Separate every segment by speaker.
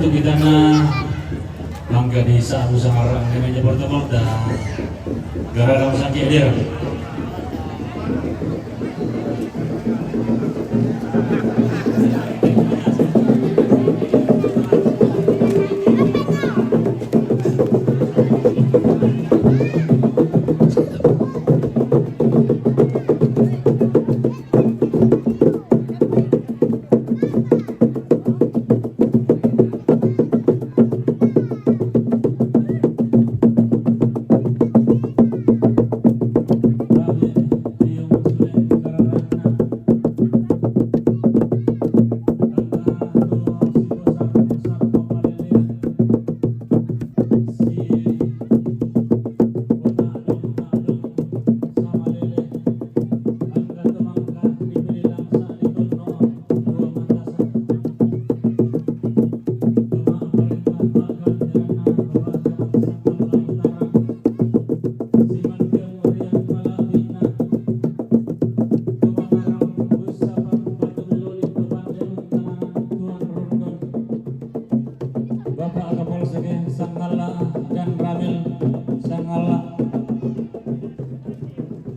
Speaker 1: untuk kita na mangga di sabu sangarang di meja protokol dan gara kamu sakit dia.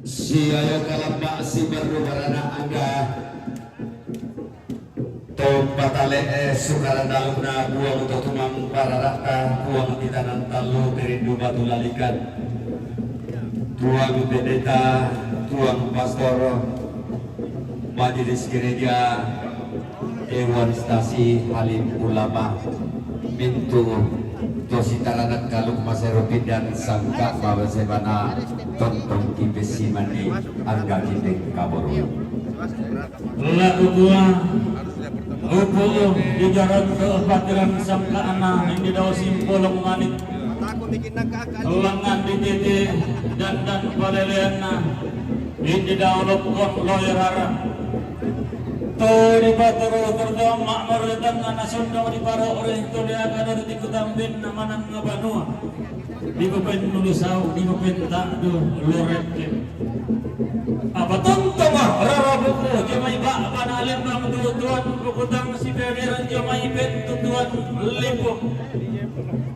Speaker 2: Siaya kalamba si baru barana angga Tompatale sukaran daluna buang untuk tumang pararaka buang titanan talu perindu batu lalikan tuang pendeta tuang pastor majelis gereja Dewan Stasi Halim Ulama Mintu Tositaranak Kalung Maseropi dan Sangka Mabasebana Tontong Kibesi Mani Angga Kideng Kaboro
Speaker 1: Lalu gua Upo di jarak ke patiran Sangka Ana yang di daw simpolong manik Lengan di titi dan paleleana di daw lopkon loyerara to di patro terdaw makmar dengan nasional di para orang itu dia akan di kutambin namanang ngabanua di bepen nulisau di bepen tak do lorek apa tonton mah rarabuku jamai bak panalem bang tuan kutang si pederan jamai pen tuan lipo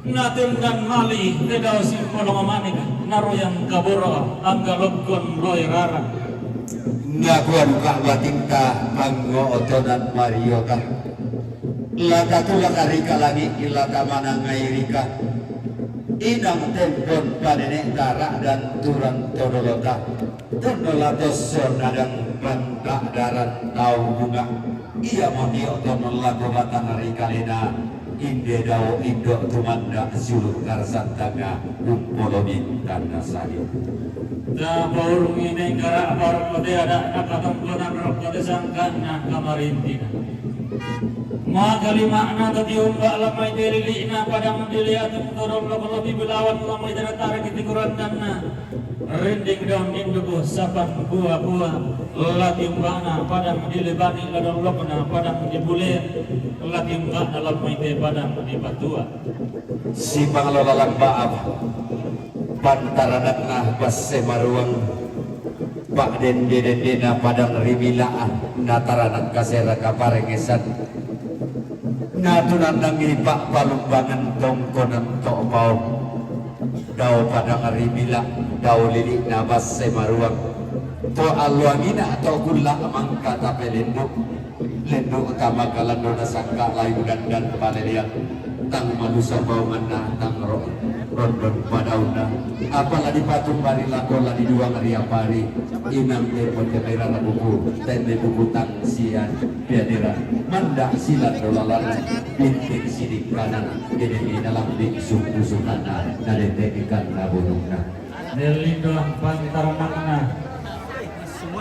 Speaker 1: natun dan mali tedaw si polong manik naroyang kaboro angga lopkon loyerara
Speaker 2: ngakuan kak batinka manggo otonan Mario kak laka tulak arika lagi ilaka mana ngairika inang tempon panenek tara dan turang todolota tunolatos sonadang bangka daran tau bunga iya moni otonon lago batang arika lena inde dawo indo tumanda suluh karsantanga umpolo bintang nasari
Speaker 1: da baurung ini gara baru kode ada nakatongkonan rok kode sangkan na kamarintina ma kalima na tadi umba lamai delili na padang dilihat turun lebih belawan lamai dari tarik di kuran dan na rending daun induku sapan buah-buah lati umbana padang dilibani ladang lokna padang dibulir lati umbana lamai te padang di batua
Speaker 2: si pangalalang baab pantaranak nah basse maruang pak den dena padang rimilaan nataranak kasera kaparengesan natunandang ini pak palumbangan tongkonan tokpau daw padang rimila daw lilik na basse maruang to alwangina atau gula mangka tape lenduk utama kalando na sangka layu dan palelian tang manusia bauman na tang rondon padauna apalah di patung bari lakola di dua ngaria pari inam tepo temerana buku tende buku tang sian piadera mandak silat dolalan bintik sidik kanan jadi dalam dik suku sukana nadete ikan nabunungna
Speaker 1: nelindo pantaranakna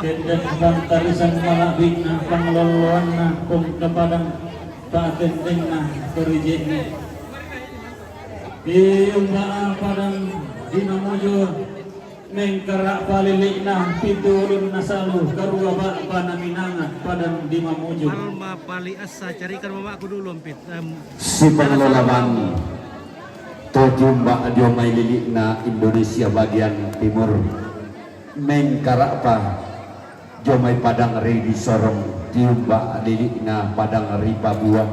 Speaker 1: dan pantarisan malabina pangloloanna kung kapadang patentingna kerijeknya Iumba padang dinamujo mengkerak palilik nah pitulun nasalu karua bak panaminangat padang dimamujo
Speaker 3: alma pali asa carikan mamaku dulu mpit
Speaker 2: si pengelolaman tojumba diomai lilik na Indonesia bagian timur mengkerak pa jomai padang ri di sorong diumba lilik na padang ri Papua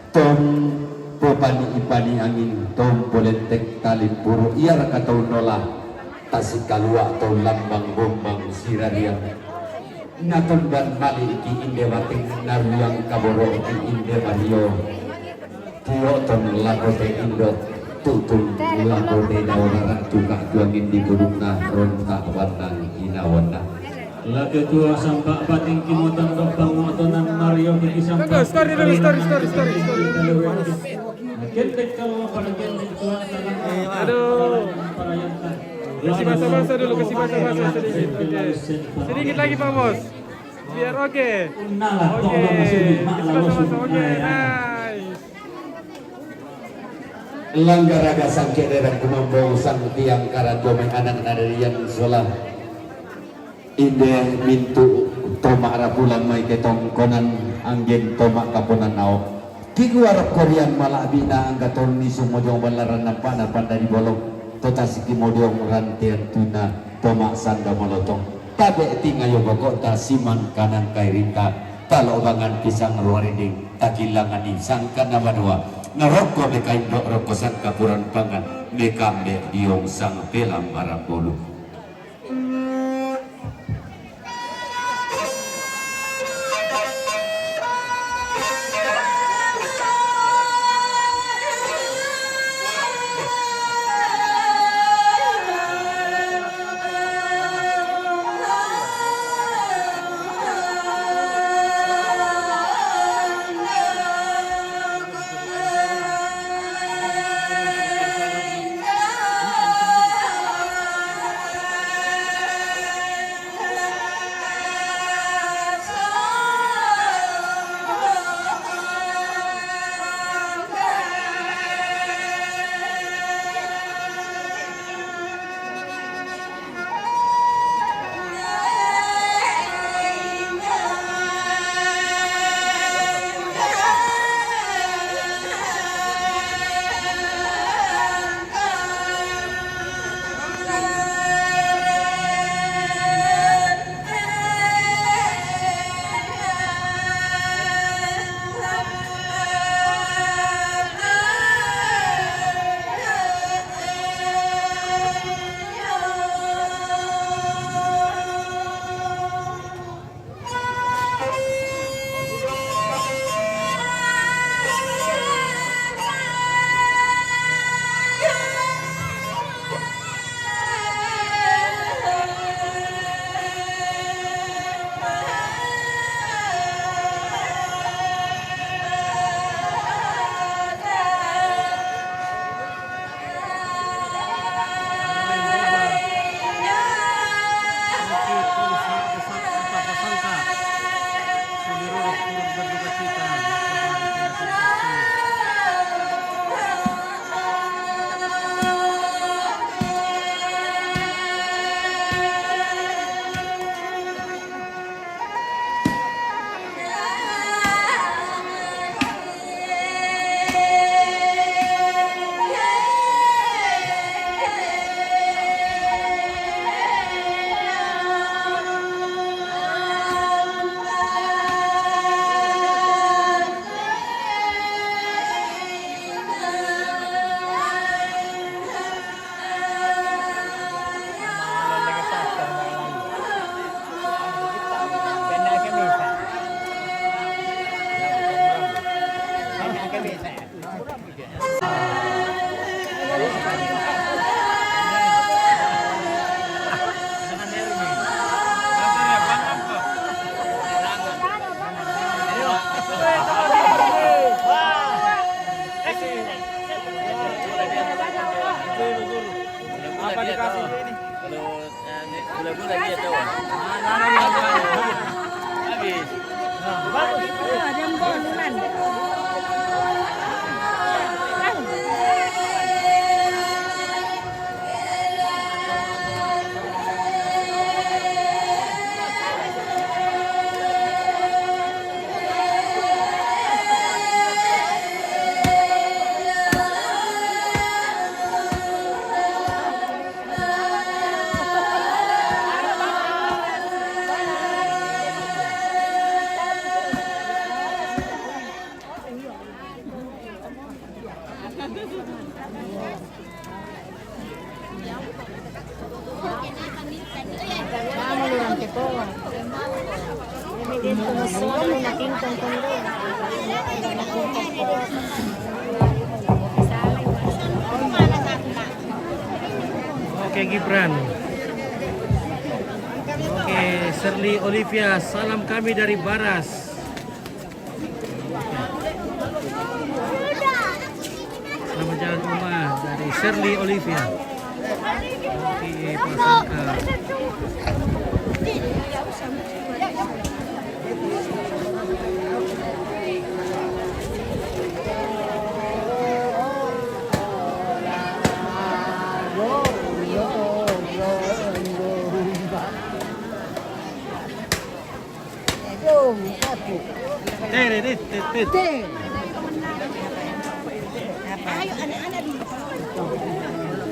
Speaker 2: tom Pepani-ipani angin tom polentek tali puro iar katau nola tasik kalua atau lambang bombang sirarian naton dan mali iki inde bating naruyang kaboro iki inde mario tio ton lagote indo tutung lagote dauraran tukah tuangin di gunungna ronta wanang inawana
Speaker 1: Lagi tua sampak bating kimutan dokbang motonan Mario bagi sampak.
Speaker 4: Story.
Speaker 1: Kentek kalau pada kentek tua
Speaker 4: Aduh. Kasih basa-basa dulu, kasih basa-basa sedikit. Oke. Sedikit lagi Pak Bos. Biar oke. Oke. Kasih basa-basa. Oke. Nice.
Speaker 2: Langgaraga sang kederang kumambau sang tiang karan domeng anak dari yang sholat inde mintu toma arapulan may ketong konan anggen toma kaponan nao kiguarap korean malabina ang katon ni sumodong balaran ng panapan dari bolong totasi kimodong rantian tuna toma sanda molotong tabe tingayo bagota siman kanan kairita talobangan pisang ruarinding takilangan isang kanamadua naroko de kaindo rokosan kapuran pangan mekambe diong sang pelam arapolo.
Speaker 3: Oke Gibran. Oke Shirley Olivia, salam kami dari Baras. Selamat jalan rumah dari Shirley Olivia. Oke Pak Sangka.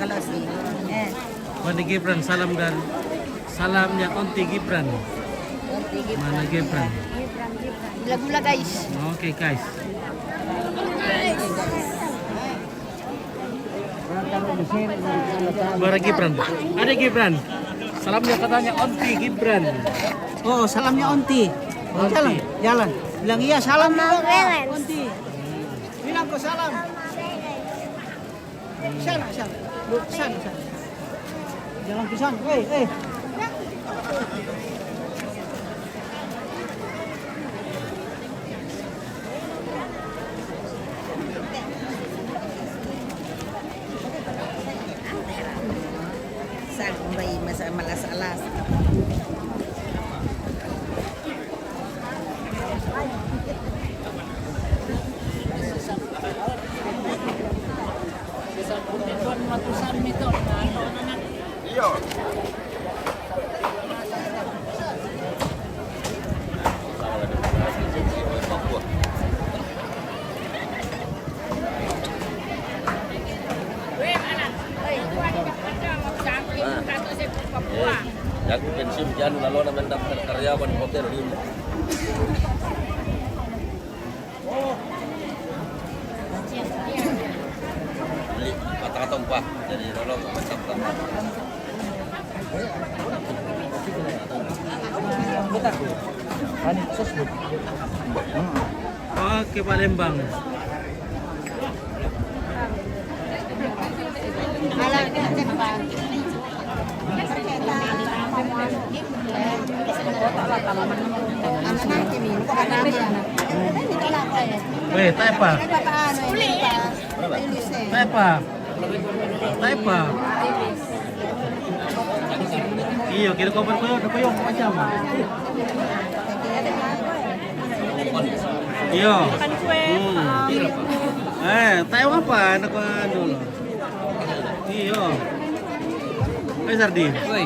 Speaker 5: Kalau sih,
Speaker 3: Wani Gibran, salamnya Onti Gibran. Mana Gibran?
Speaker 5: gula-gula guys.
Speaker 3: Oke guys. Suara Gibran. Ada Gibran. Salamnya katanya Onti Gibran.
Speaker 6: Oh, salamnya Onti. Oh, jalan, jalan. Bilang iya, salam Onti. Bilang kok salam. Sana, sana. Sana, sana. Jangan ke sana.
Speaker 5: Sampai masa malas-alas.
Speaker 7: Jago pensiun jangan lalu namanya daftar karyawan hotel dulu. Beli kata-kata umpah jadi lalu macam
Speaker 3: Oke Palembang. Weh, taipa. Taipa. Taipa. Iyo, kira koper ko yung macam. Iyo. Tayo apa? Nak dulu. Iyo. Hai Sardi.
Speaker 7: Oi.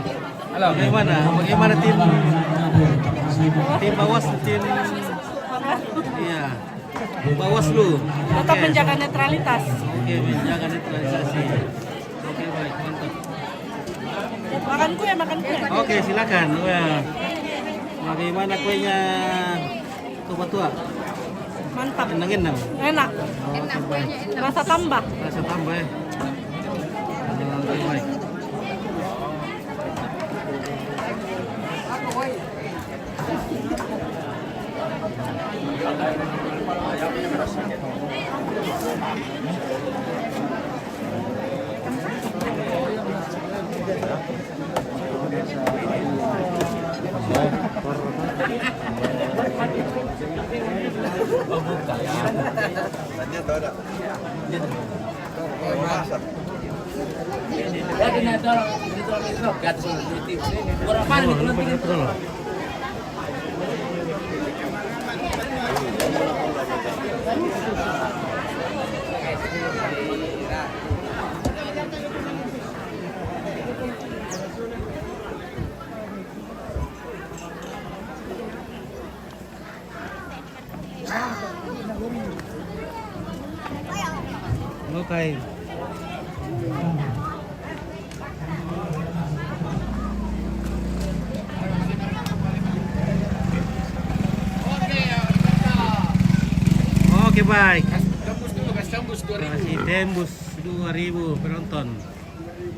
Speaker 3: Halo. Bagaimana tim Bawas tim iya. Bawaslu.
Speaker 8: Tetap menjaga netralitas.
Speaker 3: Oke, menjaga netralisasi. Oke, baik, mantap.
Speaker 8: Makan kue, makan kue.
Speaker 3: Oke, silakan. Wah. Bagaimana kuenya tua-tua?
Speaker 8: Mantap.
Speaker 3: Enak.
Speaker 8: Enak.
Speaker 3: Oke, baik.
Speaker 8: Rasa tambah.
Speaker 3: Rasa tambah ya. Oke, baik. Okay. Oke, baik.
Speaker 7: Gambus dulu, gas gambus 2
Speaker 3: kasih tembus 2.000 penonton.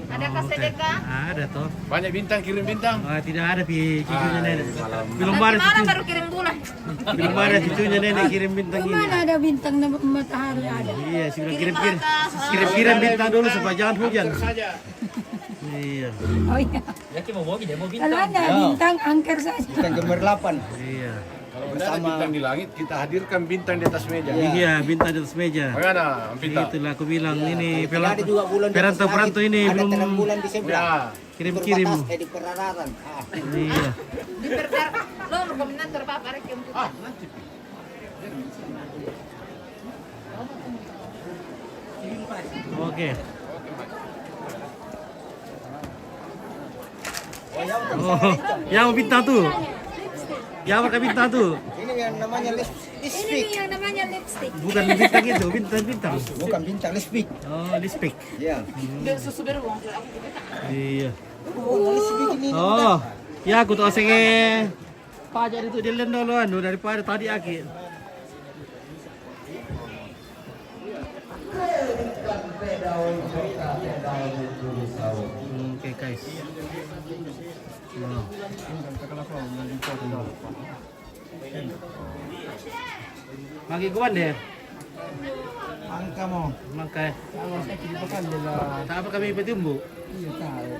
Speaker 5: Adakah sedekah?
Speaker 3: Ada toh.
Speaker 7: Banyak bintang, kirim bintang.
Speaker 3: Tidak ada cucunya nenek. Belum ada
Speaker 5: Malam
Speaker 3: cucu.
Speaker 5: baru kirim bulan.
Speaker 3: Belum ada cucunya nenek kirim bintang ini.
Speaker 8: Mana ada bintang matahari ada.
Speaker 3: Iya, sudah kirim bintang dulu supaya jangan hujan. Iya.
Speaker 8: Oh iya. Kalau ada bintang angker saja.
Speaker 6: Bintang gemerlapan.
Speaker 3: Iya.
Speaker 7: Kalau udah ada bintang di langit, kita hadirkan bintang di atas meja.
Speaker 3: Iya, bintang di atas meja.
Speaker 7: Bagaimana, Ampita?
Speaker 3: Itulah aku bilang ini
Speaker 6: Ada juga bulan di atas
Speaker 3: perantau ini
Speaker 6: langit.
Speaker 3: belum
Speaker 6: Ada terang bulan di sebelah.
Speaker 7: Ya.
Speaker 3: kirim-kirim.
Speaker 6: Di perararan.
Speaker 3: Iya.
Speaker 5: Di perkara lo rekomendan terpapar kirim.
Speaker 7: Nanti.
Speaker 3: Oke. Oh, yang bintang tuh. Yang pakai bintang tuh.
Speaker 6: Ini yang namanya lipstick.
Speaker 8: Ini yang namanya lipstick.
Speaker 3: Bukan bintang itu, bintang-bintang.
Speaker 6: Bukan bintang lipstick.
Speaker 3: Oh, lipstick.
Speaker 6: Ya.
Speaker 5: Susu beruang.
Speaker 3: Iya.
Speaker 6: Oh, lipstick ini.
Speaker 3: Oh, ya aku tuh asing pajak itu dia dulu anu daripada tadi aki. Oke guys. Magi kuan deh.
Speaker 6: Angka mo.
Speaker 3: Makai.
Speaker 6: Kalau saya ceritakan dia
Speaker 3: Tak apa kami bertumbuh.
Speaker 6: iya tahu.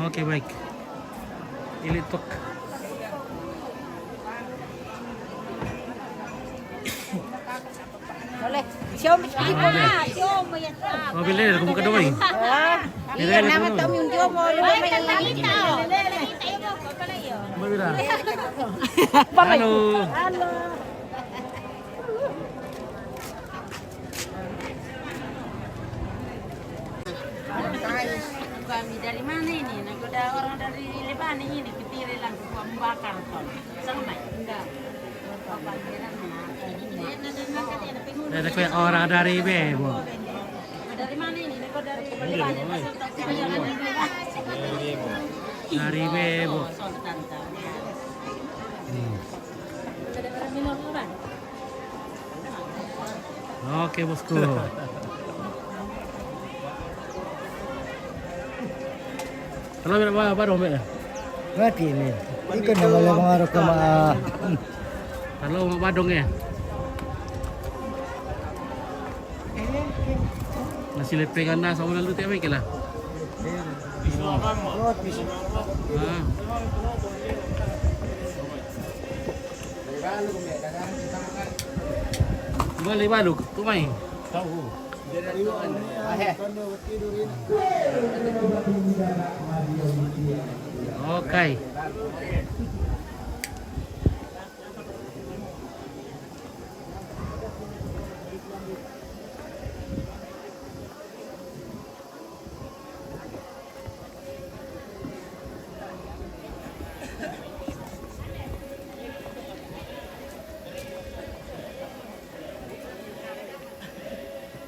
Speaker 3: Oke baik. Ilitok.
Speaker 5: Boleh. Siom ibu na. Siom mo yan.
Speaker 3: Mobil ini aku buka doang.
Speaker 5: Iya nama tahu yung siom mo.
Speaker 3: Mobil Halo.
Speaker 8: Kami dari mana ini? Nagoda orang dari Lebanon ini, petiri lang membakar ton. Sampai enggak.
Speaker 3: Ada kayak orang dari Bebo.
Speaker 8: Dari mana ini? Nagoda dari Lebanon.
Speaker 3: Dari Bebo. Oke bosku. Kalau apa dong mbak?
Speaker 6: Berarti ini. Ikan yang boleh mengaruh ke
Speaker 3: Kalau mau badong ya. Nasi lepengan na sama lalu tiap week lah. Ah. Boleh baluk, tumai. Tahu. Oke.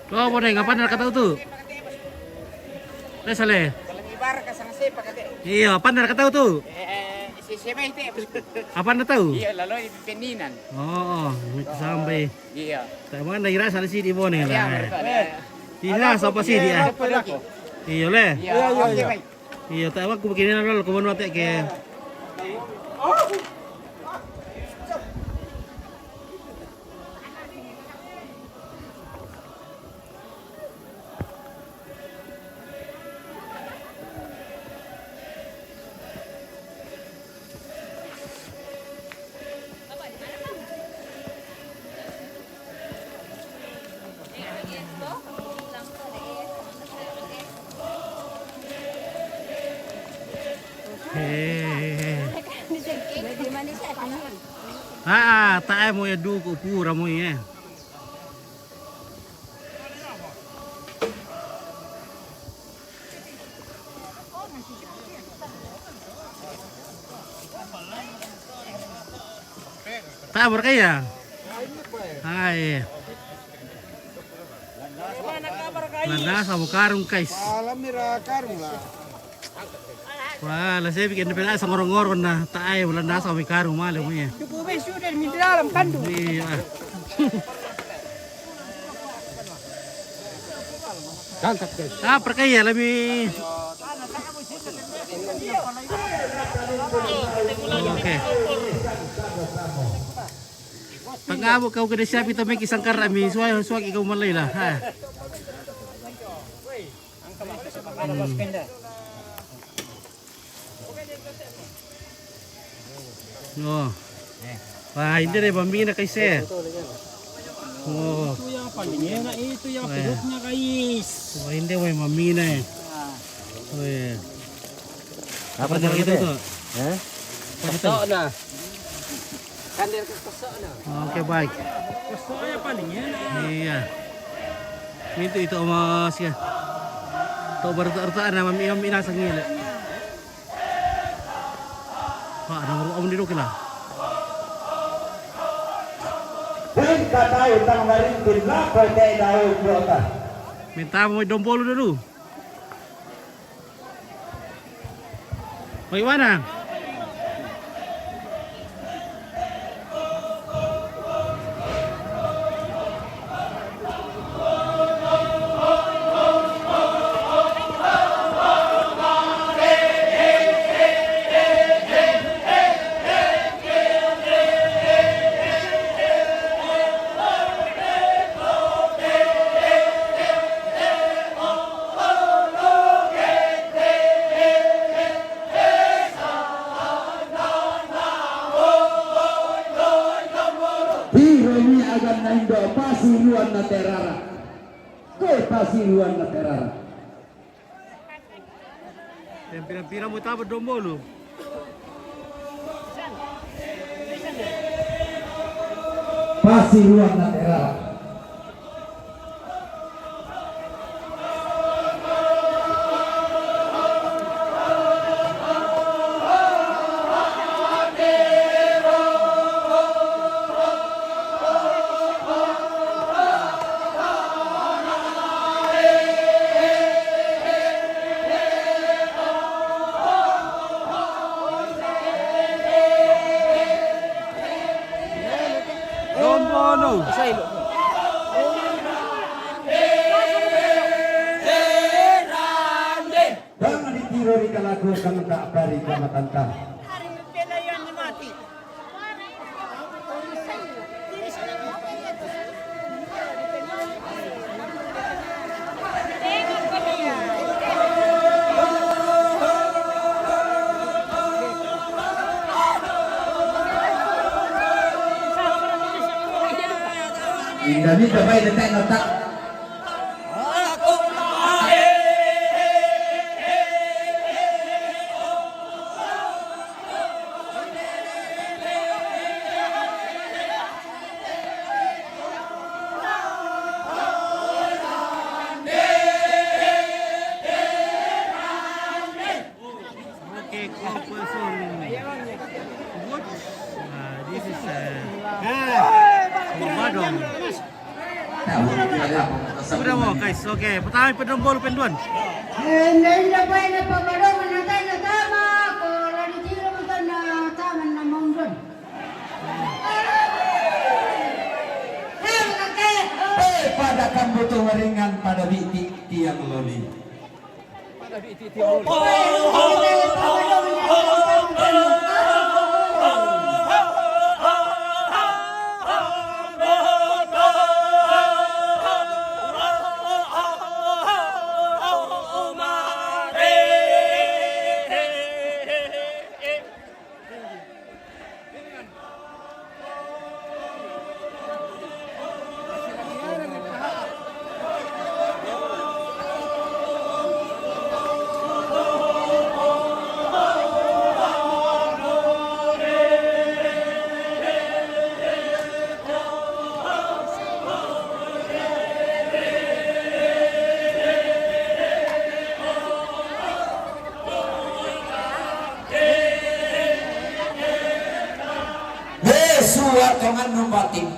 Speaker 3: Oh, boleh ngapain nak kata tu? Sale.
Speaker 6: Ibar ka sang sepa kate.
Speaker 3: Iya, apa nak kata tu?
Speaker 6: Siapa itu?
Speaker 3: Apa nak tahu?
Speaker 6: Iya, lalu peninan.
Speaker 3: Oh, sampai.
Speaker 6: Iya.
Speaker 3: Tak mana ira sana si di bone lah.
Speaker 6: Iya,
Speaker 3: Iya, siapa sih dia? Iya le.
Speaker 6: Iya.
Speaker 3: Iya, tak aku begini dulu, kau mau ke. Tak mau ya dulu pura mau ya. Tak berkaya. Hai. Landa sa karung guys.
Speaker 6: Alam mira karung lah.
Speaker 3: Wah, lah saya bikin pela sa ngorong-ngorong na taay wala na sa karung malam mo ya.
Speaker 6: Cukup sudah di dalam kandung.
Speaker 3: Iya.
Speaker 6: Angkat guys.
Speaker 3: Ah, perkaya lebih. Oke. Pangabo kau kada siya pito may kisang karami suwag ikaw malay lah. Ha. No. Wah, hindi rin pambina kay sir. Oh.
Speaker 6: Itu yang palingnya na itu yang perutnya guys.
Speaker 3: Wah, hindi may mamina eh. Oh, yeah. Apa gitu tuh? Pasok na. Kandir ke pasok na. Oke, baik.
Speaker 6: Pasoknya palingnya.
Speaker 3: Iya. Itu mas ya. Tuh berta-bertaan na mamiyam inasang ngila. Pak, nomor om dito kila.
Speaker 2: Bingka tayo tang marintin na pwede tayo brota.
Speaker 3: Minta mo dompolo dulu. Bagaimana?
Speaker 2: Hironi agan na indo pasiluan na terara. Ke pasiluan na terara.
Speaker 3: Yang pirang-pirang mo tapa dompolo.
Speaker 2: Pasiluan na terara.
Speaker 3: Dompolo.
Speaker 2: Jangan ditiro di kalago kang tak bari kamatanta. Indah ni terbaik detek notak.
Speaker 3: Okay, person. Good. This is Badong. Sudah mo guys. Okay, pertama pedompolo penduan.
Speaker 5: Hindi na pa na papadong na tayo na tama. Kung tiro mo na tama na mongdon.
Speaker 2: Pada kambuto waringan pada biti tiang loli. Suar kongan numbatin.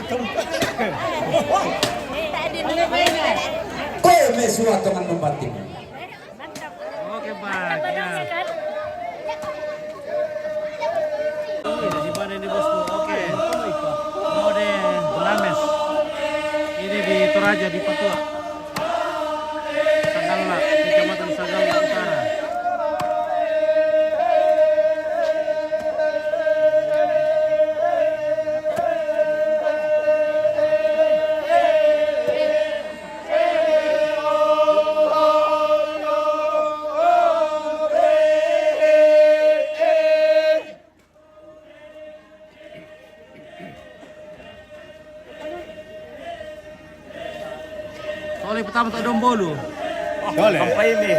Speaker 2: Kau mesua dengan membatik.
Speaker 3: Oke, Pak. Ya. Ini di mana ini, Bosku? Oke. Mode Lames. Ini di Toraja di Papua. Sagala, Kecamatan Sagala Utara. Soalnya pertama tak dombolo.
Speaker 4: Boleh. Sampai ini.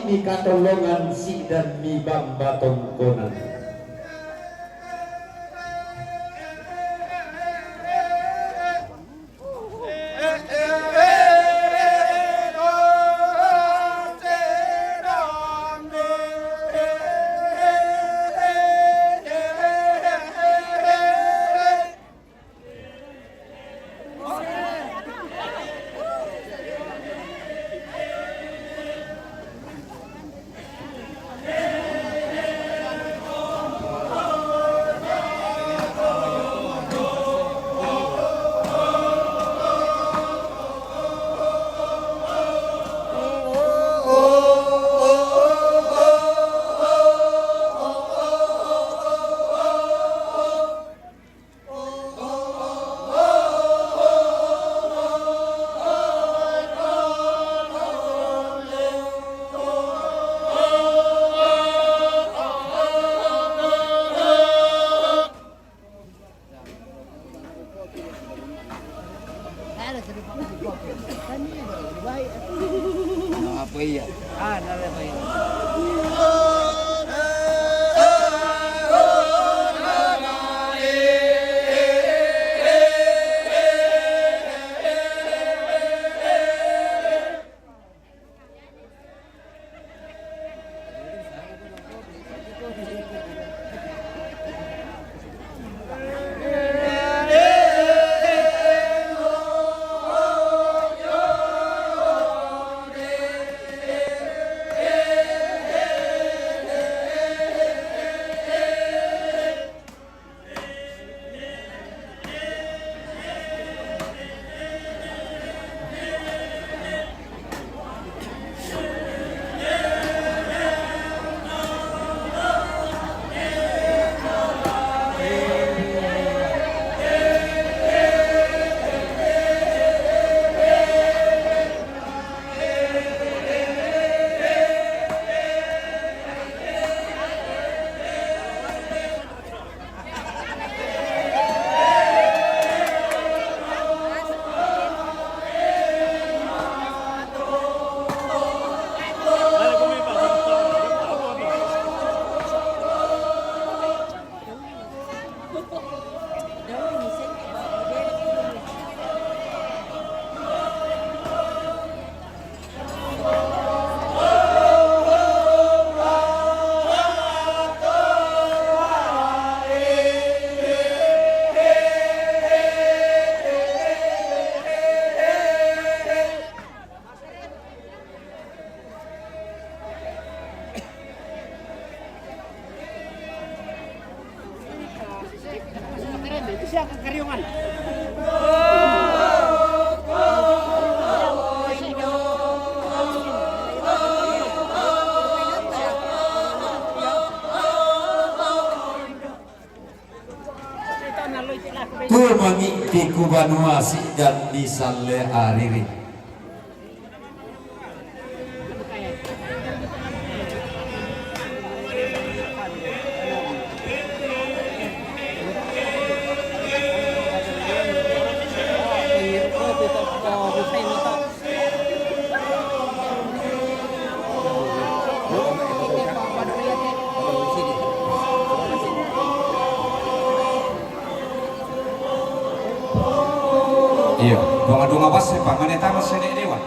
Speaker 2: Ni katolongan si dan mi bang batong konan.
Speaker 7: Apa iya?
Speaker 2: Banua si dan di Sale Ariri. Iya, bunga awas saya pangan eta mas sedek dewa.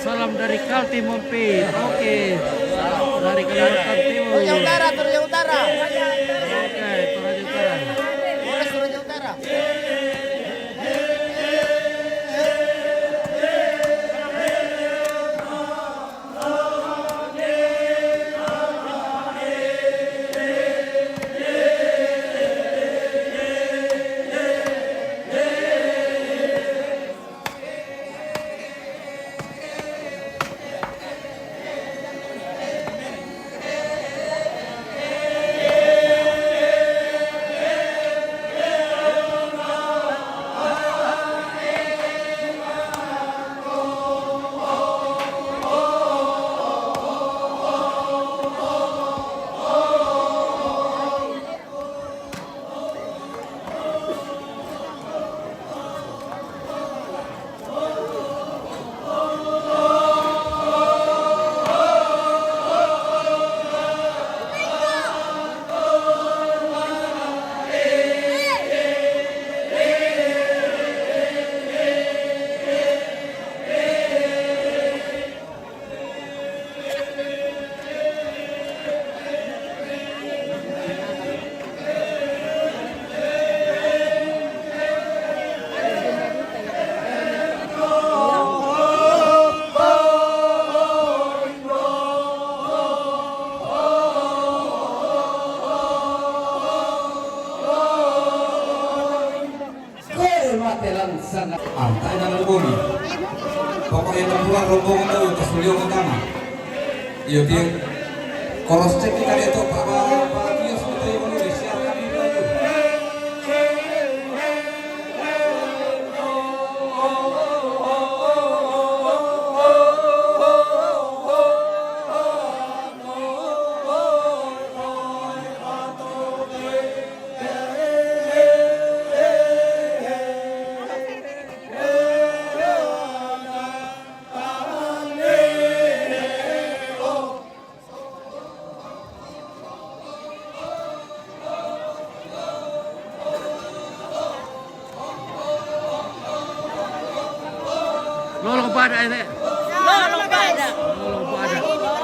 Speaker 3: Salam dari Kaltim Mompit. Oke. Dari Kalimantan Timur.
Speaker 6: Toraja Utara, Toraja Utara.
Speaker 3: Oke, Toraja Utara.
Speaker 6: Polres Toraja Utara.
Speaker 2: Antai dalam bumi. Pokoknya terbuat rombongan itu ke beliau utama. Iya dia koros cek kita itu Pak Kios itu yang Indonesia kami itu.
Speaker 3: Lolong pada ini.
Speaker 8: Lolong pada.
Speaker 3: Lolong pada.
Speaker 2: Oh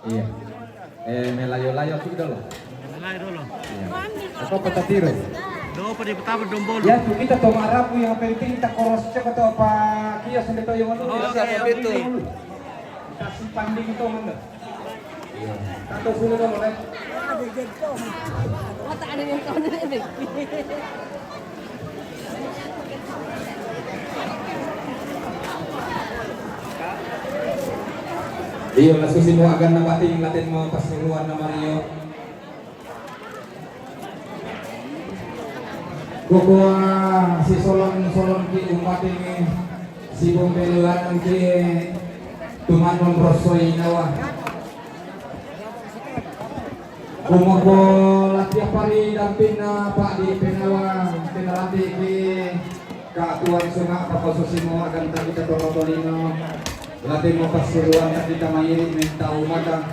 Speaker 9: Iya. Melayo-layo sudah loh.
Speaker 3: Mulai dulu.
Speaker 9: Apa petatiro?
Speaker 3: Do pada pertama dombolo.
Speaker 9: Ya tuh kita tong arapu yang penting kita koros cek atau apa kios yang itu yang mana?
Speaker 3: Oke.
Speaker 9: Kita simpan di itu mana? Iya. Atau sulit dong boleh.
Speaker 8: Otak ada yang kau ini.
Speaker 9: Iya, lasusin mo agad na bating natin mo pas niluan na Mario. Kukuha si Solon ki umating si Bombeluan ki tumanon rosoy nawa. Kumago latya pari dampin na Pak di Penawa pinalati ki kaatuan sunga papasusin mo agad ta kita torotolino. Latih mo pasiruan tak kita mairi minta umaga.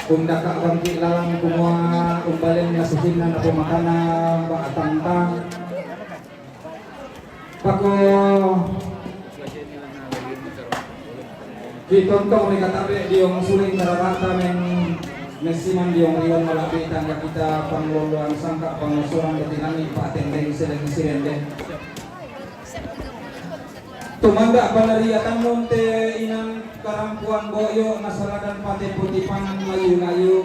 Speaker 9: Kunda ka bangki lalang kumua umbalin na susinan na pumakana ba tantang. Pako Kitonto ni katabe diong suling nararata men mesiman diong riwan malapi tangga kita pangloloan sangka pangusuran ketinani patendeng sirende. Tumanda panariatan monte inang karampuan boyo nasaradan pate putipan layu-layu.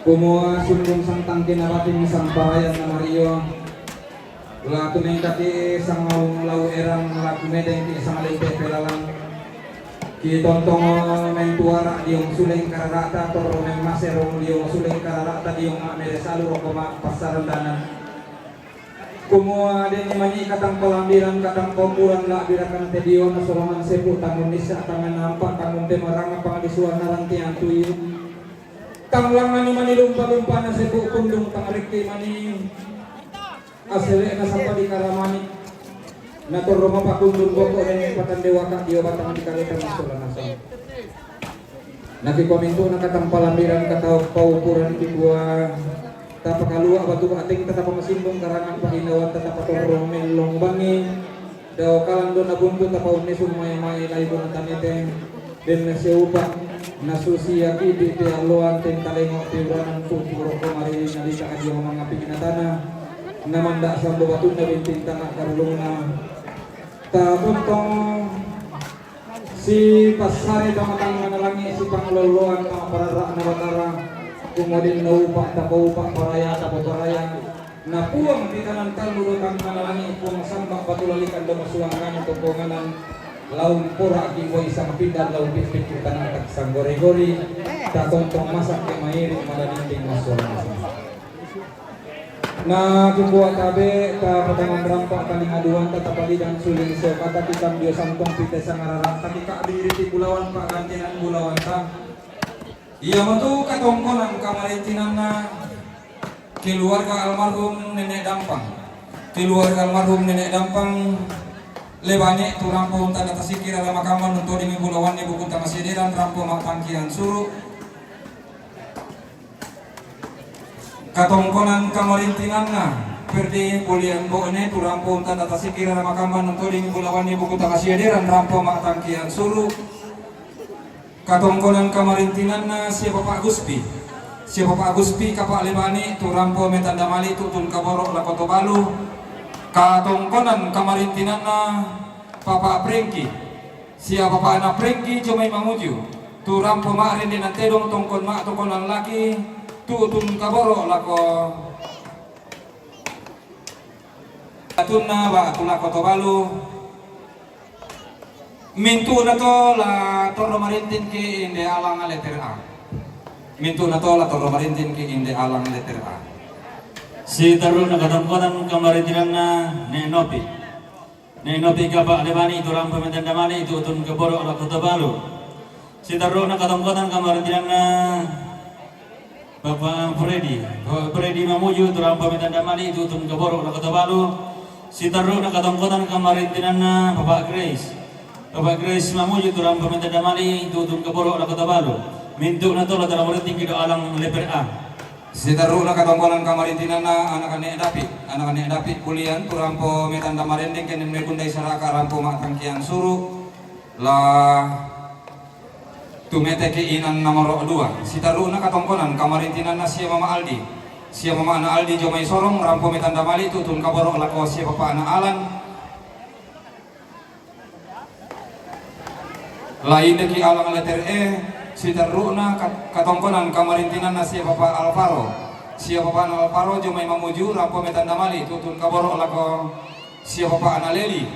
Speaker 9: Kumua sundung sang tangkin arating sang parayan na Mario. Ula tunay kati sang lau erang laku medeng ti sang leite pelalang. Ki tontong mentuara diong suleng kararata toro men maserong diong suleng kararata diong meresalu rokoma pasaran danan. Kumua din mani katang pelambiran katang kompuran la birakan tedio na solaman sepu tangun nisa tangan nampak tangun te maranga pangdisuan naranti antuyu tang langan mani lumpa-lumpa na sepu kundung tang rikti mani asele na sampa di karamani na toroma pakundung boko ren patan dewaka dio batang di kalitan nasolan nason nakikominto na katang pelambiran katau paupuran kibua tapakalua batu ating tetap masimbong karangan pahinawan tetap patorong melong bangi daw kalando nabunto tapaw nisung may layo na tanite din na siupa nasusi yaki di aluan ten talengo tiuranan pupuro kumari nalika adi mga pikinatana namanda sa batu na binting tanah karulong na tapuntong si pasare damatang manalangi si pangloloan mga parara na batara kemudian naupak tapaupak paraya tapaparaya na puang di kanan talurutang manalangi puang sambak batulalikan do masuangkan untuk ponganan laun pura kibo isang pindan laun pipit tanang taksang gori-gori tatontong masak ke mairi madadinding masuang na kibuat tabe ka padangan rampak kaning aduan tatapali dan suling so kata kitam dio santong pite sangarara ketika diri di pulauan pak gantinan pulauan ta. Iya matu katongkonan kamarintinan na keluarga almarhum nenek Dampang. Keluarga almarhum nenek Dampang lebane tu rampung tanda tasikir ala makaman untuk di Bulawan ni buku tamasidiran rampung matangkian suru. Katongkonan kamarintinan na perdi pulian bone tu rampung tanda tasikir ala makaman untuk di Bulawan ni buku tamasidiran rampung matangkian suru. Katongkonan kamarintinan na si Bapak Guspi kapak lebani tu rampo metanda mali tu tun kaborok la Koto Balu. Katongkonan kamarintinan na Papa Prengki si Bapak anak Prengki cumai manguju tu rampo marin di nantedong tongkon mak tongkonan laki tu tun kaborok la ko tunna ba tun la Koto Balu. Mintu na to la toro marintin ki inde alang letter A. Mintu na to la toro marintin ki inde alang letter A.
Speaker 1: Si taru na katangkonan kamaritinan na Nenopi. Nenopi ka Pak Lebani itu ram pemitan damali itu utun keborok la Kota Balu. Si taru na katangkonan kamaritinan na Bapak Freddy Mamuju itu ram pemitan damali itu utun keborok la Kota Balu. Si taru na katangkonan kamaritinan na Bapak Grace. Bapak Grace Mamuju itu ram pemitan damali itu utun keborok la Kota Balu. Mintuk na tolo dalam tinggi do alang leper A.
Speaker 9: Sitaru na katongkonan kamarintinan na anak-anak Dapi kulian turampo metanda marendeng kenen mekundai saraka rampo matangkian suru la tumete ke inan nomor 2. Sitaru na katongkonan kamarintinan na siya mama ana Aldi jomai sorong rampo metanda mali tutun kaboro la ko siya papa ana Alan lain deki alang letter E. Sitaru na katongkonan kamarintinan na siya papa Alvaro. Siya papa Alvaro jomay mamuju rampo metanda mali tutun kaboro lako siya papa ana Leli.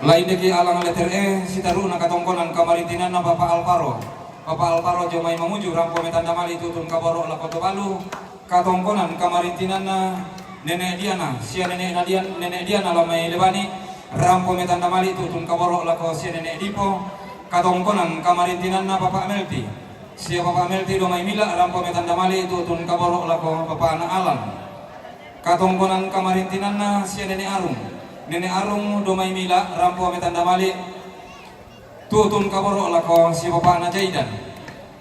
Speaker 9: Lain deki alang letter E. Sitaru na katongkonan kamarintinan na papa Alvaro. Papa Alvaro jomay mamuju rampo metanda mali tutun kaboro lako Tobalu. Katongkonan kamarintinan na Nenek Diana. Siya Nenek Diana lamay Lebani. Rampo metanda mali tutun kaboro lako si Nenek Dipo. Katongkonan kamarintinan na Papa Melti. Siya Papa Melti domay mila rampo metanda mali tutun kaboro lako Papa ana Alan. Katongkonan kamarintinan na siya Nenek Arung. Nenek Arung domay mila rampo metanda mali tutun kaboro lako si Papa ana Jaidan.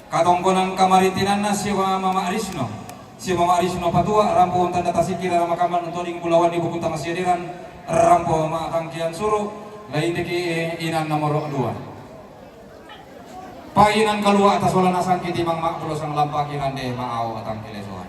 Speaker 9: Katongkonan kamarintinan na siya Mama Arisno. Siya Mama Arisno patua rampo tanda tasikira ramakaman untoding Pulauan Ibu Kota Masiadiran. Rampo matangkian suruh lain deki inan nomor 2. Painan kalua atas wala nasan kiti mang mak pulo sang lampa kirande maau atang kilesuan.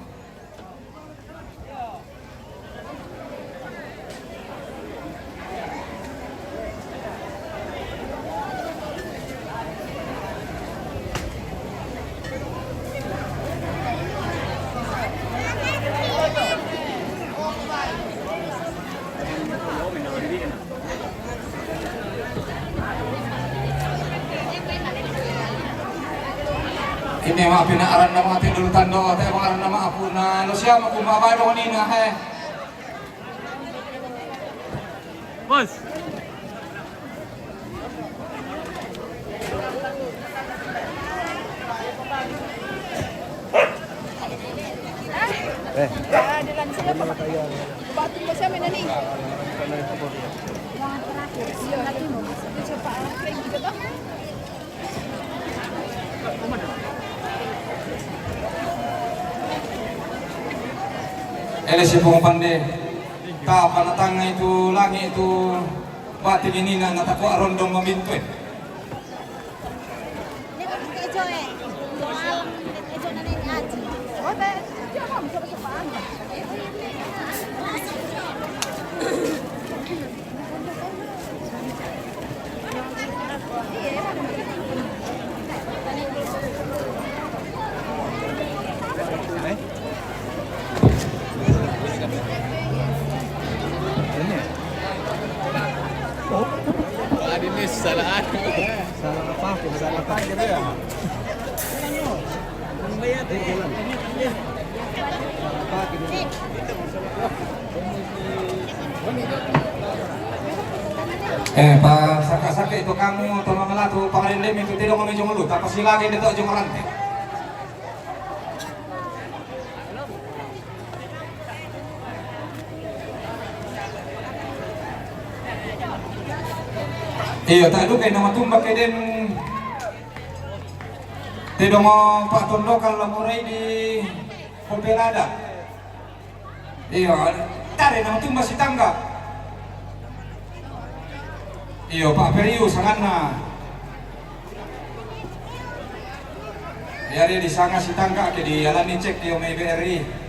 Speaker 9: Ini mah pinaaran nama ati dulu tando teh aran nama apuna lo siya makumabay do kanina he.
Speaker 4: Bos.
Speaker 5: Dalam siapa tayo. Batu ba siya minani? Yang terakhir siya lagi mo. Siapa kayak gitu toh?
Speaker 9: Ele si pumapande ta panatang itu langi itu batin ini na natako arondong mamintwe.
Speaker 3: Salah apa? Salah apa gitu ya? Bayar deh jalan. Apa gitu?
Speaker 9: Pak saka-saka itu kamu tolong melatu pangalindem itu tidak ngomong jong lu, tapi silagi itu jong rante. Iya, tak ada kayak nama tumbak kayak den. Tidak mau Pak Tondo kalau murai di Popelada. Iya, tarik nama tumbak si tangga. Iya, Pak Periu sangatna. Ya dia di sana si tangga ke di alani cek di Omei BRI.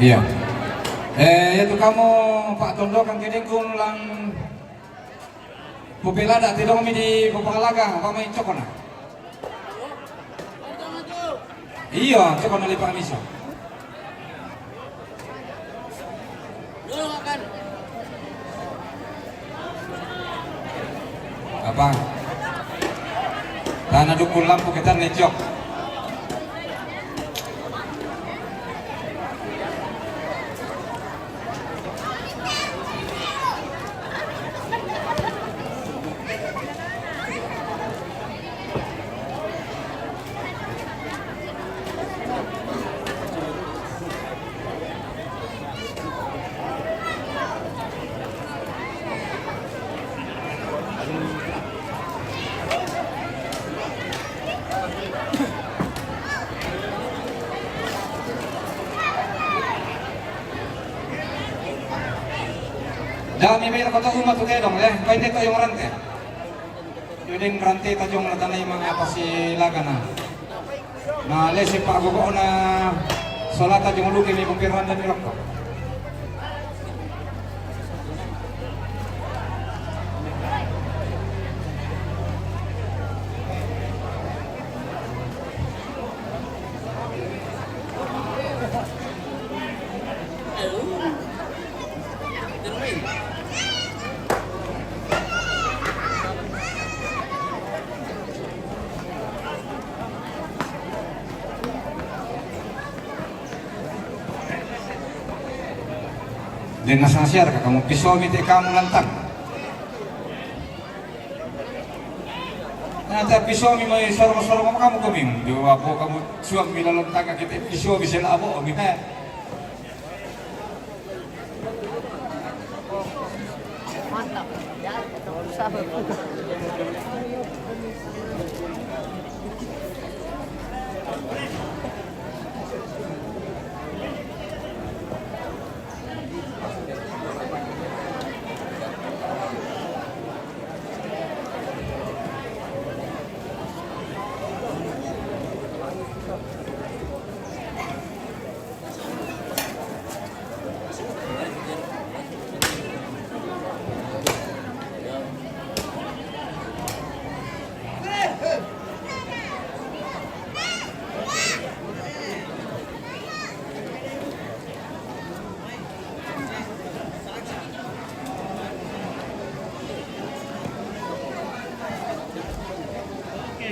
Speaker 9: Iya. Itu kamu Pak Tondo kan kini lang pupila dak tidak kami di Pupakalaga, apa main cokona? Iya, cokona lipat misa. Apa? Tanah dukun lampu kita necok. Dami may nakota umat to kayo dong, kaya hindi tayong rante. Yung rante tayong natanay mga pasilaga na. Na lesi pa ako na salata yung lugi may kumpirwan na nilok ko. Din nasasyar ka kamu pisomi te kamu lantang. Nata pisomi mo sorong-sorong mo kamu kuming. Di ako kamu suwag milalantang ka kita pisomi sila abo mi ha.
Speaker 8: Mantap. Ya,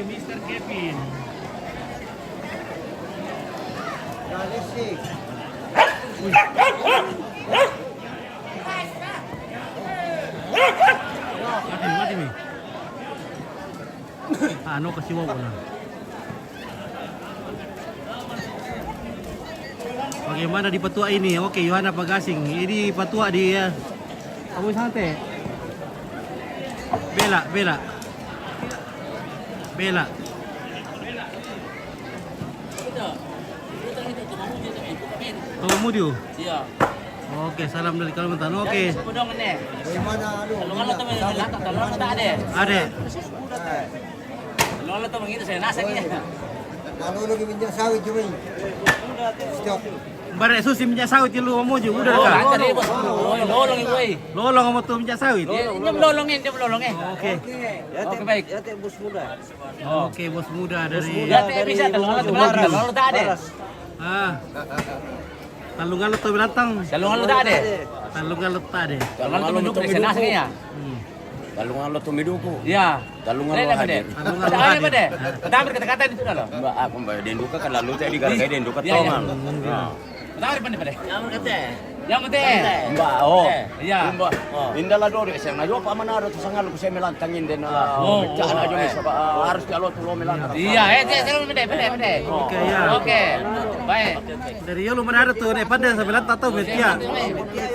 Speaker 3: Mr. Kevin. Mati nih. Ano kasi wala na. Bagaimana di petua ini? Oke, Yohana Pagasing. Ini petua di Kamu Sante. Bela. Mudio.
Speaker 7: Iya.
Speaker 3: Oke, salam dari Kalimantan. Oke.
Speaker 7: Budong ini. Talungan lo tuh mengelak, talungan tak ada.
Speaker 3: Ada.
Speaker 7: Talungan lo tuh begitu saya nasa gitu.
Speaker 6: Kalau lagi minyak sawit cuma ini. Stop.
Speaker 3: Bare susi minyak sawit lu Mudio udah
Speaker 7: Oh,
Speaker 3: ka?
Speaker 7: tadi bos. Lolong gue.
Speaker 3: Lolong mo to minyak sawit.
Speaker 7: Dia melolongin.
Speaker 3: Oke.
Speaker 7: Oke baik.
Speaker 3: Oke, bos muda dari
Speaker 7: Ya bisa talungan lo tuh belakang, talungan lo tak ada.
Speaker 3: Talungan lo to belantang.
Speaker 7: Talungan lo tak ada.
Speaker 3: Talungan lo tade.
Speaker 7: Talungan lo tuh menduk di sana ya.
Speaker 10: Talungan lo tumiduko.
Speaker 7: Iya.
Speaker 10: Talungan lo hadir.
Speaker 3: Talungan lo
Speaker 7: Ada apa
Speaker 3: hadir.
Speaker 7: deh? Tama kata-kata itu dah lo.
Speaker 10: Mbak aku mbak denduka kan lalu tadi gara-gara denduka
Speaker 7: Iya,
Speaker 10: tongan.
Speaker 7: Tama di mana?
Speaker 10: Yang kete.
Speaker 7: Yang penting.
Speaker 10: Mbak oh.
Speaker 7: Iya.
Speaker 10: Mbak. Indala dori saya na yo pa manaro to sangal ko saya melantangin den.
Speaker 7: Oh,
Speaker 10: Cana aja bisa harus kalau tuh lo melantang.
Speaker 7: Iya, saya beda.
Speaker 3: Oke, ya.
Speaker 7: Oke. Baik.
Speaker 3: Dari yolo manado to ne pandai sa belanta to betia.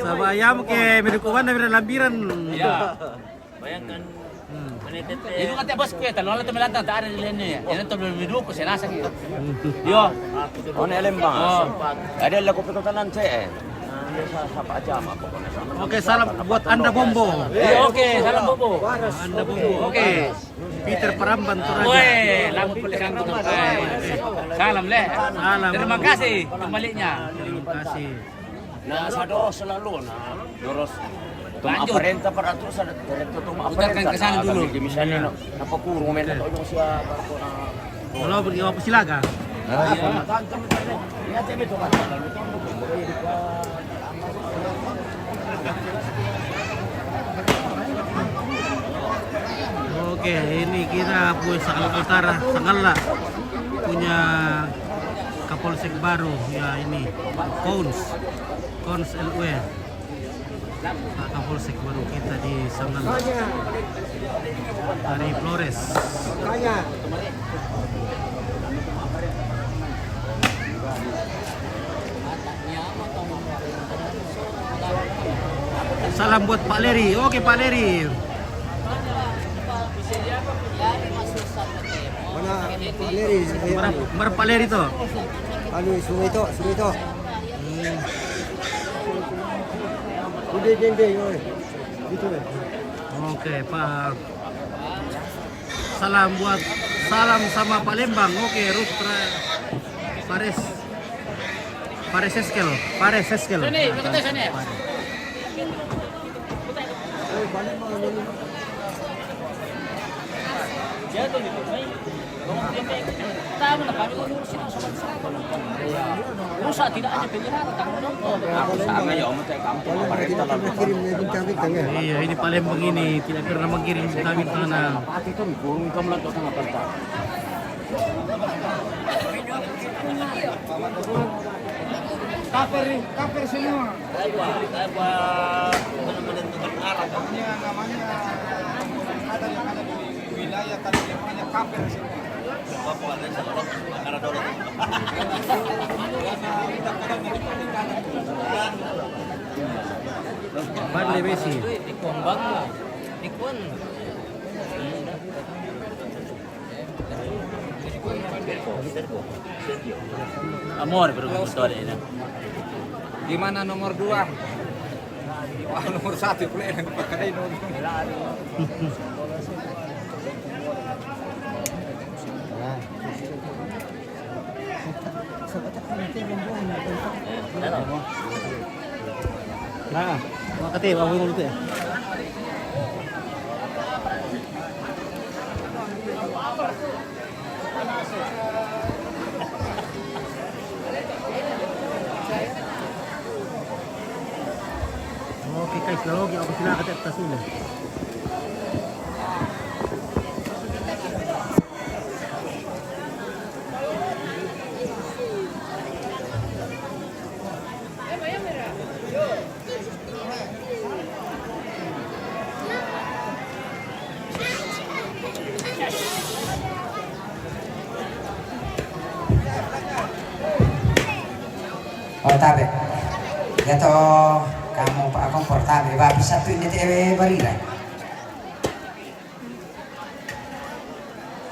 Speaker 3: Sa ayam ke medukuan na lambiran.
Speaker 7: Iya. Bayangkan itu kata bos kue, talungan lo tuh melantang tak ada di lainnya ya. Ini tuh belum hidup, saya nasa gitu. Yo.
Speaker 10: Oh ne lembang. Ada lagu petotanan saya. Sapa aja mah pokoknya sama.
Speaker 3: Oke, salam buat Anda Bombo.
Speaker 7: Iya, oke, salam bobo.
Speaker 3: Anda Bombo.
Speaker 7: Oke.
Speaker 3: Peter Paramban Toraja.
Speaker 7: Woi, lagu pelikan tuh. Salam le.
Speaker 3: Salam.
Speaker 7: Terima kasih kembalinya.
Speaker 3: Terima kasih.
Speaker 10: Nah, sadoro selalu nah. Doros
Speaker 7: Lanjut.
Speaker 10: aparenta peratusan direktur tum
Speaker 7: Putarkan ke sana dulu.
Speaker 10: Misalnya napakurung men atau yung siya barko na.
Speaker 3: Kalau pergi apa silaga?
Speaker 10: Ya tebe to kan. Lalu to
Speaker 3: Oke, ini kita punya Sangal Utara, Sanggala punya Kapolsek baru ya ini Kons LW. Nah, Kapolsek baru kita di Sanggala dari Flores. Salam buat Pak Leri. Oke, Pak Leri. Mana Pak Leri tuh?
Speaker 6: Sungai itu.
Speaker 3: Oke, Pak. Salam sama Palembang. Oke, Rustra Pares Eskel.
Speaker 7: Sini, betul sini. Jatuh gitu. Tahu lah kami ngurusin rusak tidak aja penjara
Speaker 10: Aku sama ya om teh kampung aparenta lalu.
Speaker 3: Iya, ini Palembang ini tidak pernah mengirim vitamin tanah.
Speaker 10: Pati kan burung kamu lah tong aparenta.
Speaker 6: Kaper semua.
Speaker 10: Menentukan arah.
Speaker 6: Namanya ada yang ada di wilayah tadi namanya kaper semua.
Speaker 3: Badle Besi.
Speaker 7: Ikon. Amor, bergusto ini.
Speaker 9: Gimana nomor 2? Wah, nomor 1 pula yang pakai nomor.
Speaker 3: Nah, makati apa yang itu ya? Oke, guys, lagi ako sila kasi atas ulo.
Speaker 11: Oh tabe. Gato kamu pak komportable ba bisa tu ini tebe barira.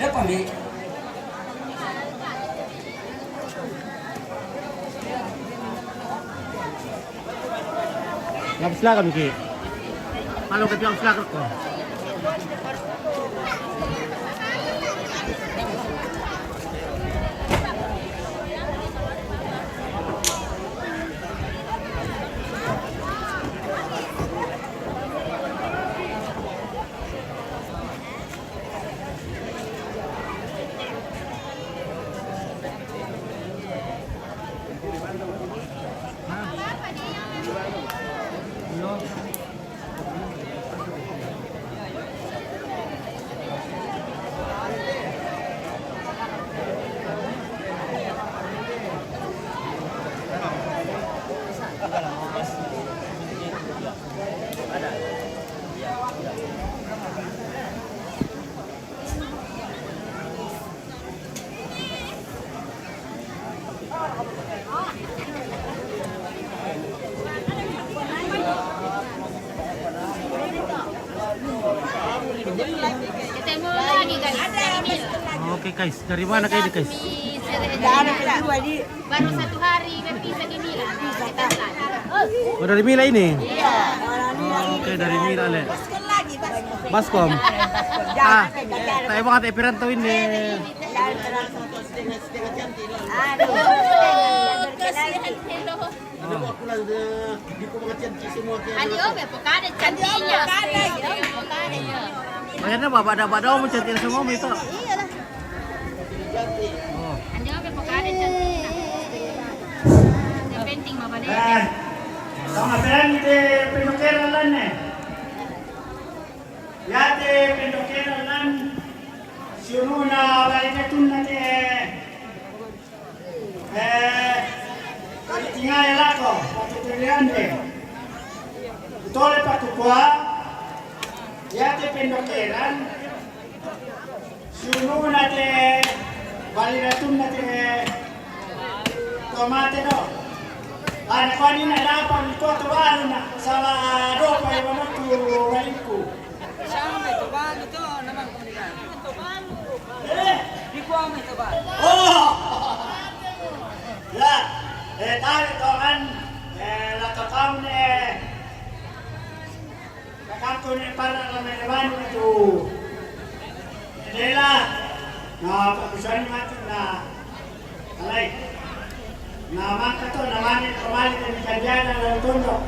Speaker 11: Depa mi.
Speaker 3: Yang silakan Miki. Kalau ke yang silakan kok.
Speaker 8: Ketemu lagi guys.
Speaker 3: Oke guys, dari mana kayak ini guys?
Speaker 8: Baru 1 hari bisa di Milan.
Speaker 3: Oh dari Mila ini?
Speaker 8: Iya.
Speaker 3: Oke dari Mila le. Baskom. Ah, tayo mga tepiran to ini.
Speaker 8: Kasihan hello. Adi oke pokade cantiknya.
Speaker 3: Akhirnya bapak mau cantik semua itu.
Speaker 8: Iyalah. Oh. Adi oke pokade cantiknya. Yang penting bapak deh.
Speaker 6: Sama berani pendokeran nih. Yate pendokeran suruna balikatun nate. Tinggal lako, waktu terliande. Tole pakukua, yate pendokeran suruna te balikatun nate. Tomate do. Ana kwa nini hapa mtoto bado na sala ropa ya mtu waliku.
Speaker 11: Sama itu balu tu naman komunikan. Itu balu. Di kuam itu balu.
Speaker 6: Oh. Ya, tadi kan lakakam ne. Kakak ni para lawan itu. Lela. Na pakusan mati na. Alai. Nama kata namanya kembali dari kajian dan tunduk.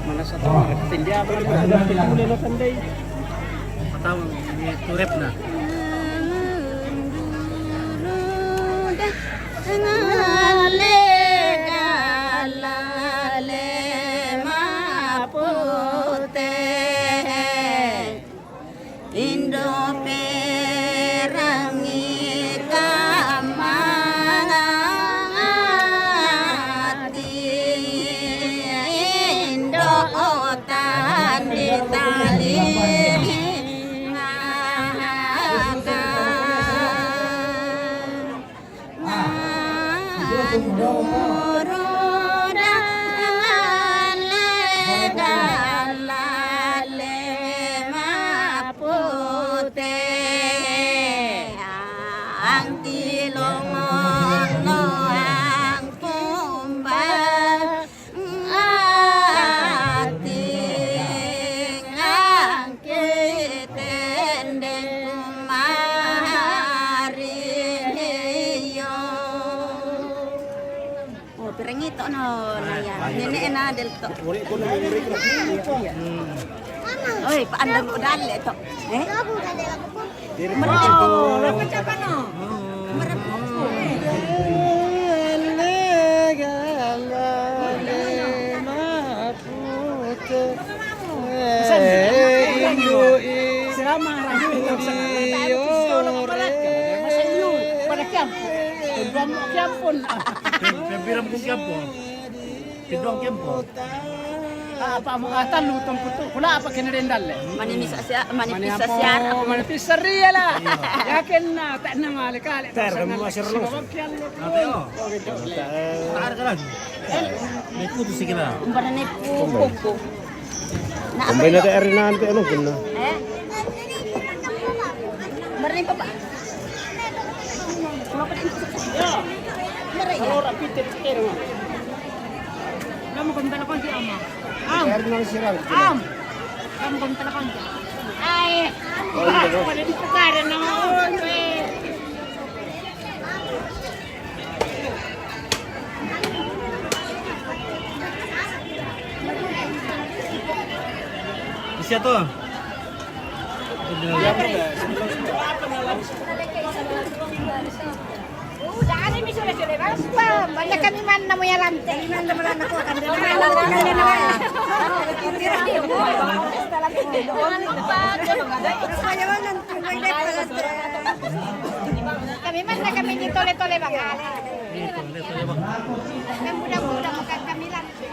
Speaker 3: Mana satu tindia apa mulai lo pandai. Atau ini turep na.
Speaker 8: Indo perangi Pirangito no na yan. Nene na delto. Oy, paandam mo dali ito. Eh? Marapit. Dapat siapa no?
Speaker 3: Biram kong kampo. Tidong kampo.
Speaker 12: Apa mo atan lutong puto. Kula apa kinirindal.
Speaker 8: Manipis sa
Speaker 12: Manipis sa riyala. Yakin na ta na malikali.
Speaker 3: Ter kami masih relung. Ateo. Taar ka lang. May puto sige na.
Speaker 8: Umbara na pupo.
Speaker 3: Kumbay na tayo rin na ante ano guna.
Speaker 8: Eh? Marin pa ba?
Speaker 12: Kalau rapid kero. Kamu kan telepon si Ama. Am. Kamu kan telepon. Ay. Pada di pekaran na.
Speaker 3: Bisa tuh.
Speaker 5: Udah ada misalnya banyak kami mana mau ya lantai mana malah aku akan kami mana kami di tole bangal yang mudah-mudah bukan kami lantai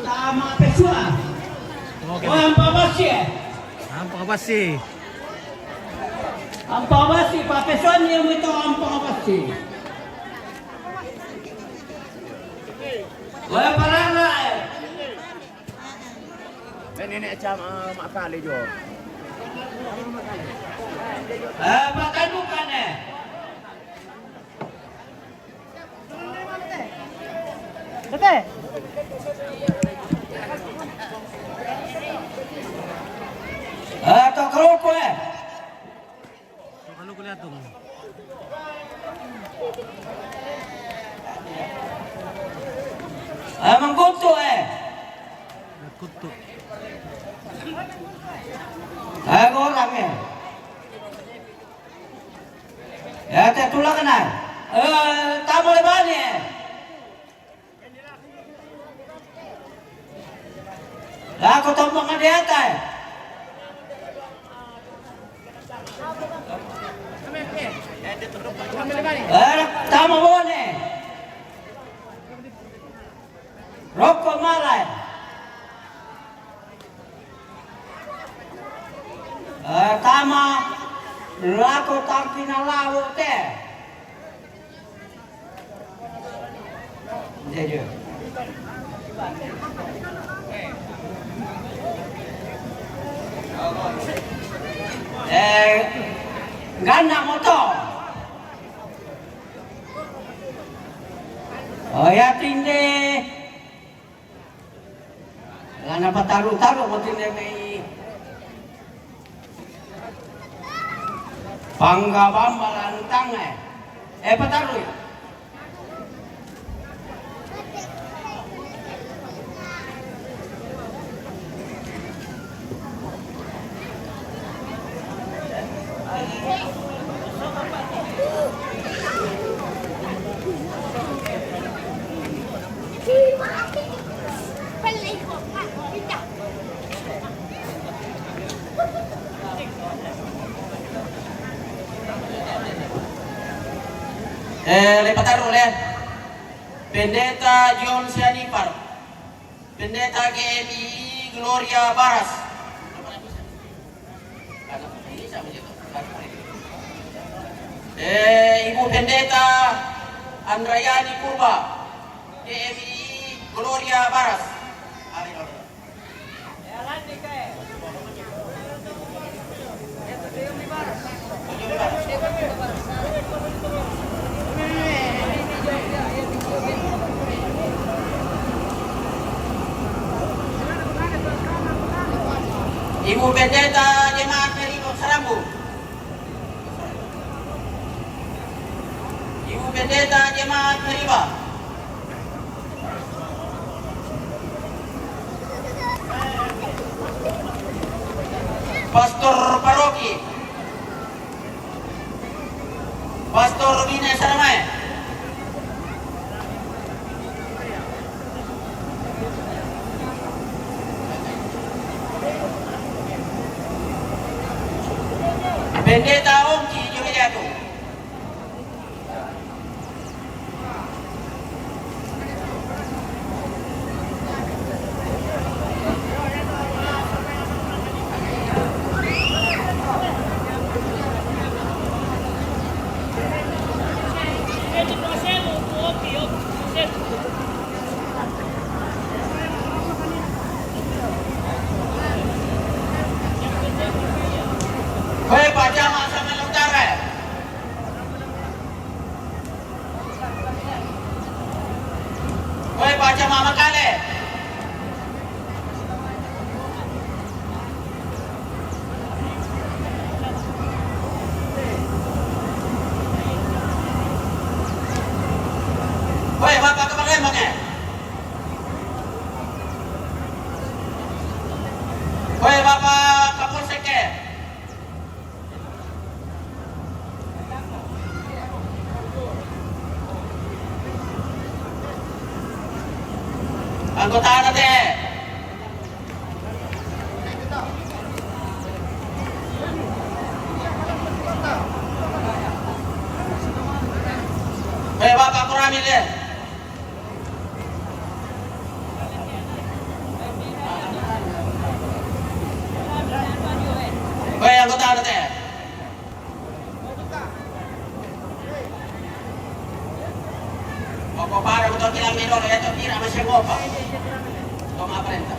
Speaker 6: Sama pesua. Oh,
Speaker 3: Apa pasti?
Speaker 6: Ampawasi, Pak Peson yang itu ampawasi. Wah, parana.
Speaker 10: Nenek macam mak kali jo.
Speaker 6: Pakai bukan
Speaker 12: Betul.
Speaker 6: Atau kalau kue.
Speaker 3: Kalau kulihat tuh.
Speaker 6: Mengkutu
Speaker 3: Kutu.
Speaker 6: orang ya. Teh tulang kena. Tak boleh balik. Aku tombong ke dia teh. Tama boleh. Rokok malai. Tama laku tangkina lawu teh. Jadi. Gana motor. Oh ya tinde. Gana pataru-taru mo tinde may panggabambalan tange. Pataru ya. Lepataru lihat. Pendeta John Sianipar, Pendeta GMI Gloria Baras,
Speaker 7: bisa begitu. Ibu Pendeta Andrayani Purba, DMI Gloria Baras. Ibu Pendeta Jemaat Merino Sarambu. Ibu Pendeta Jemaat Meriba. Pastor Paroki. Pastor Bina Saramai. Pendeta Ongki Jumidiatu. Hei Pak Jamal sama Utara. Hei Pak Jamal Makale. Hei Bapak Kepala Hei Bapak Kapolsek. Anggota natin. Hei Bapak Kuramil ya. Hei anggota natin. Pokok para untuk kilang minor ya, itu kira masih ngopa. Toma aprenda.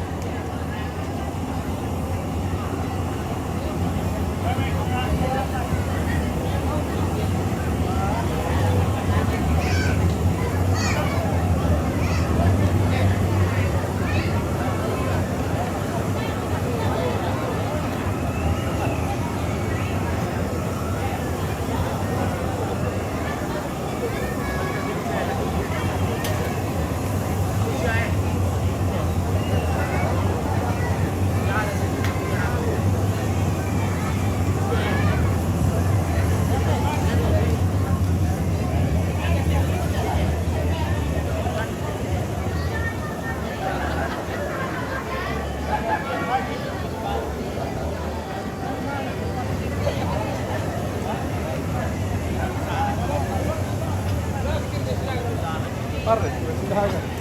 Speaker 4: Parre, sudah